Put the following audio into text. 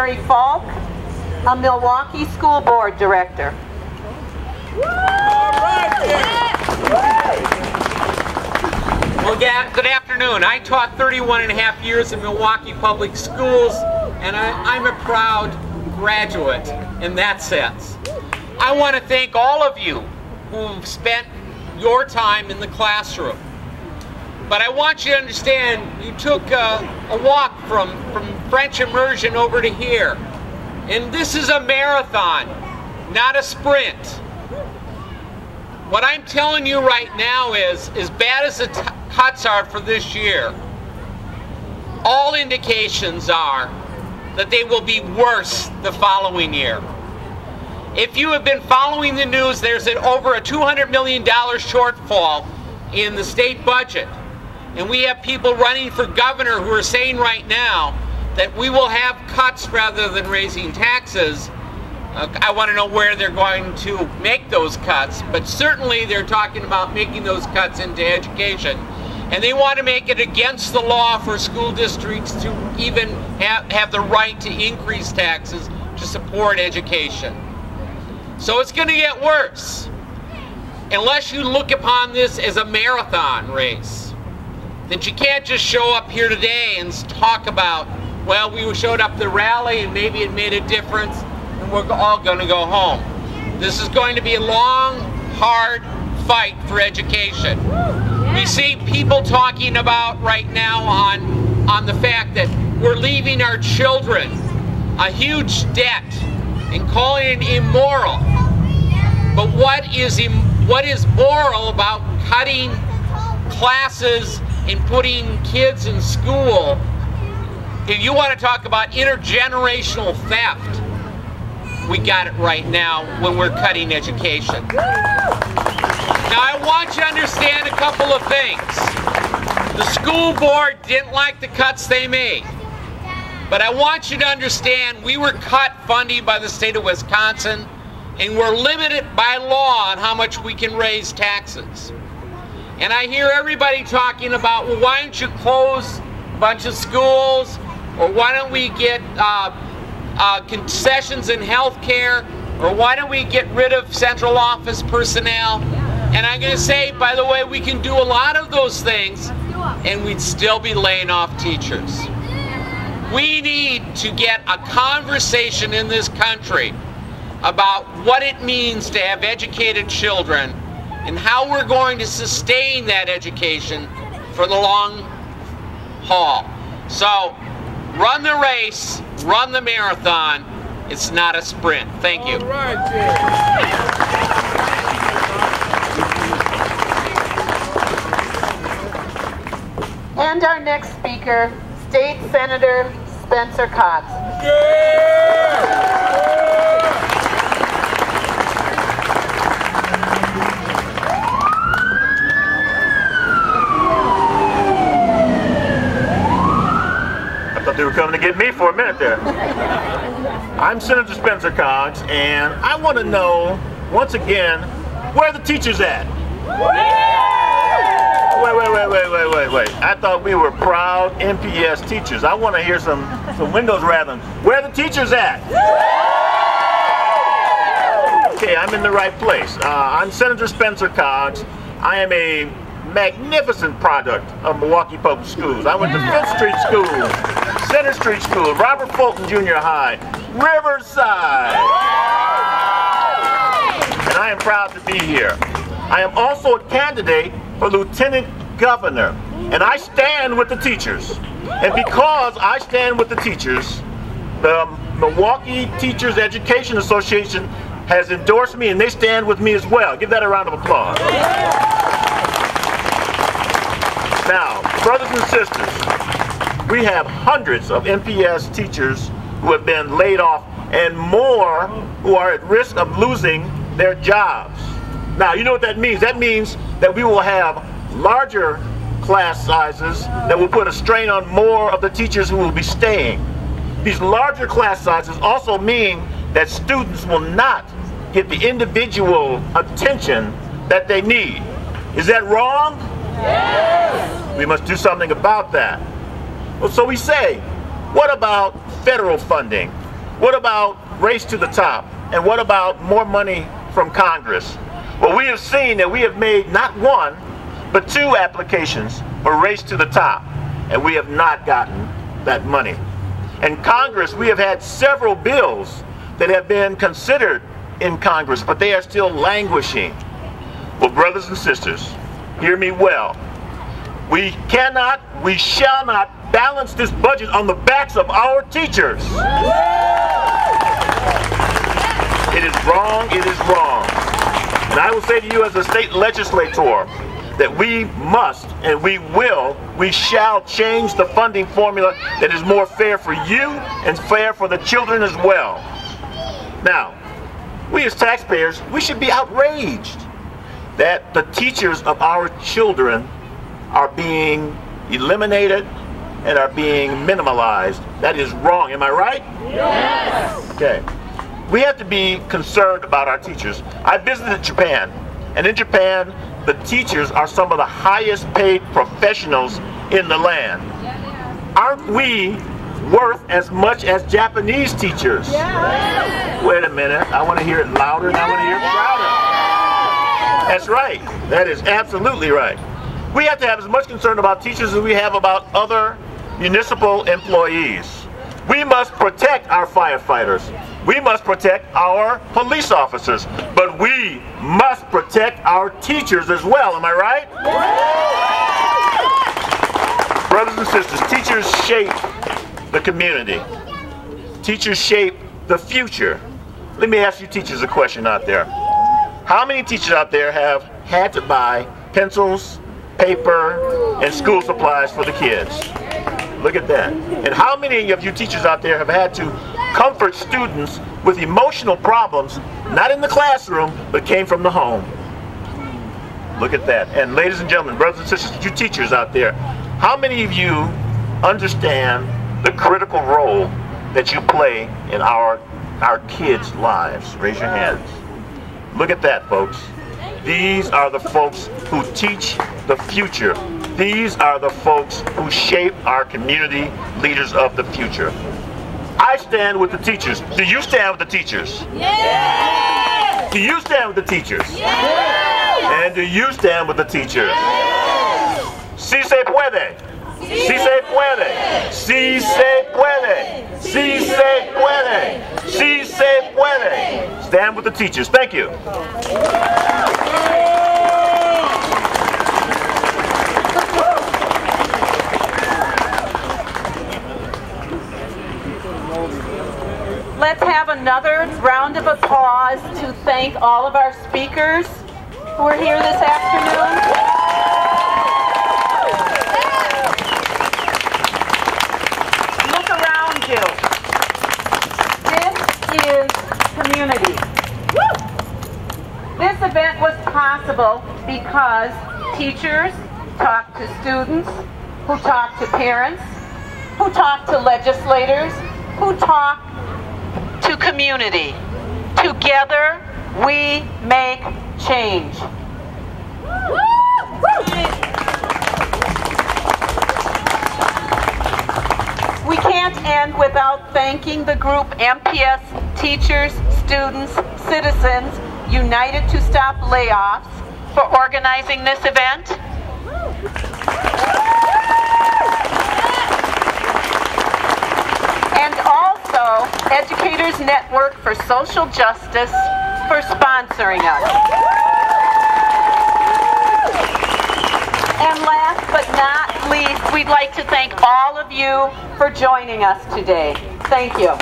Mary Falk, a Milwaukee School Board Director. Well, good afternoon. I taught 31 and a half years in Milwaukee Public Schools, and I'm a proud graduate in that sense. I want to thank all of you who've spent your time in the classroom. But I want you to understand, you took a walk from French Immersion over to here. And this is a marathon, not a sprint. What I'm telling you right now is, as bad as the cuts are for this year, all indications are that they will be worse the following year. If you have been following the news, there's over a $200 million shortfall in the state budget. And we have people running for governor who are saying right now that we will have cuts rather than raising taxes. I want to know where they're going to make those cuts, but certainly they're talking about making those cuts into education. And they want to make it against the law for school districts to even have the right to increase taxes to support education. So it's going to get worse unless you look upon this as a marathon race. That you can't just show up here today and talk about, well, we showed up at the rally and maybe it made a difference and we're all going to go home. This is going to be a long, hard fight for education. We see people talking about right now on the fact that we're leaving our children a huge debt and calling it immoral. But what is moral about cutting classes and putting kids in school? If you want to talk about intergenerational theft, we got it right now when we're cutting education. Now I want you to understand a couple of things. The school board didn't like the cuts they made. But I want you to understand we were cut funding by the state of Wisconsin, and we're limited by law on how much we can raise taxes. And I hear everybody talking about, well, why don't you close a bunch of schools, or why don't we get concessions in health care, or why don't we get rid of central office personnel? And I'm going to say, by the way, we can do a lot of those things, and we'd still be laying off teachers. We need to get a conversation in this country about what it means to have educated children and how we're going to sustain that education for the long haul. So, run the race, run the marathon. It's not a sprint. Thank you. All right, Jim. And our next speaker, State Senator Spencer Cox. I thought they were coming to get me for a minute there. I'm Senator Spencer Cox, and I want to know, once again, where are the teachers at? Wait. I thought we were proud MPS teachers. I want to hear some windows rattling. Where are the teachers at? Okay, I'm in the right place. I'm Senator Spencer Cox. I am a magnificent product of Milwaukee Public Schools. I went to 5th Street School, Center Street School, Robert Fulton Junior High, Riverside. And I am proud to be here. I am also a candidate for Lieutenant Governor, and I stand with the teachers. And because I stand with the teachers, the Milwaukee Teachers Education Association has endorsed me, and they stand with me as well. Give that a round of applause. Now, brothers and sisters, we have hundreds of MPS teachers who have been laid off, and more who are at risk of losing their jobs. Now, you know what that means? That means that we will have larger class sizes that will put a strain on more of the teachers who will be staying. These larger class sizes also mean that students will not get the individual attention that they need. Is that wrong? Yes! We must do something about that. Well, so we say, what about federal funding? What about race to the top? And what about more money from Congress? Well, we have seen that we have made not one, but 2 applications for race to the top, and we have not gotten that money. In Congress, we have had several bills that have been considered in Congress, but they are still languishing. Well, brothers and sisters, hear me well. We cannot, we shall not balance this budget on the backs of our teachers. It is wrong, it is wrong. And I will say to you as a state legislator that we must and we will, we shall change the funding formula that is more fair for you and fair for the children as well. Now, we as taxpayers, we should be outraged that the teachers of our children are being eliminated and are being minimalized. That is wrong, am I right? Yes! Okay. We have to be concerned about our teachers. I visited Japan, and in Japan, the teachers are some of the highest paid professionals in the land. Aren't we worth as much as Japanese teachers? Yes. Wait a minute, I want to hear it louder and I want to hear it louder. That's right, that is absolutely right. We have to have as much concern about teachers as we have about other municipal employees. We must protect our firefighters. We must protect our police officers. But we must protect our teachers as well. Am I right? Yes. Brothers and sisters, teachers shape the community. Teachers shape the future. Let me ask you teachers a question out there. How many teachers out there have had to buy pencils, paper, and school supplies for the kids? Look at that. And how many of you teachers out there have had to comfort students with emotional problems, not in the classroom, but came from the home? Look at that. And ladies and gentlemen, brothers and sisters, you teachers out there, how many of you understand the critical role that you play in our kids' lives? Raise your hands. Look at that, folks. These are the folks who teach the future. These are the folks who shape our community leaders of the future. I stand with the teachers. Do you stand with the teachers? Yes! Do you stand with the teachers? Yes! And do you stand with the teachers? Yes! Si se puede. Si se puede. Si se puede. Si se puede. Si se puede. Stand with the teachers. Thank you. Let's have another round of applause to thank all of our speakers who are here this afternoon. Look around you. This is community. This event was possible because teachers talk to students, who talk to parents, who talk to legislators, who talk to community. Together, we make change. We can't end without thanking the group MPS teachers, students, citizens united to stop layoffs for organizing this event. And also Educators Network for Social Justice for sponsoring us. And last but not least, we'd like to thank all of you for joining us today. Thank you.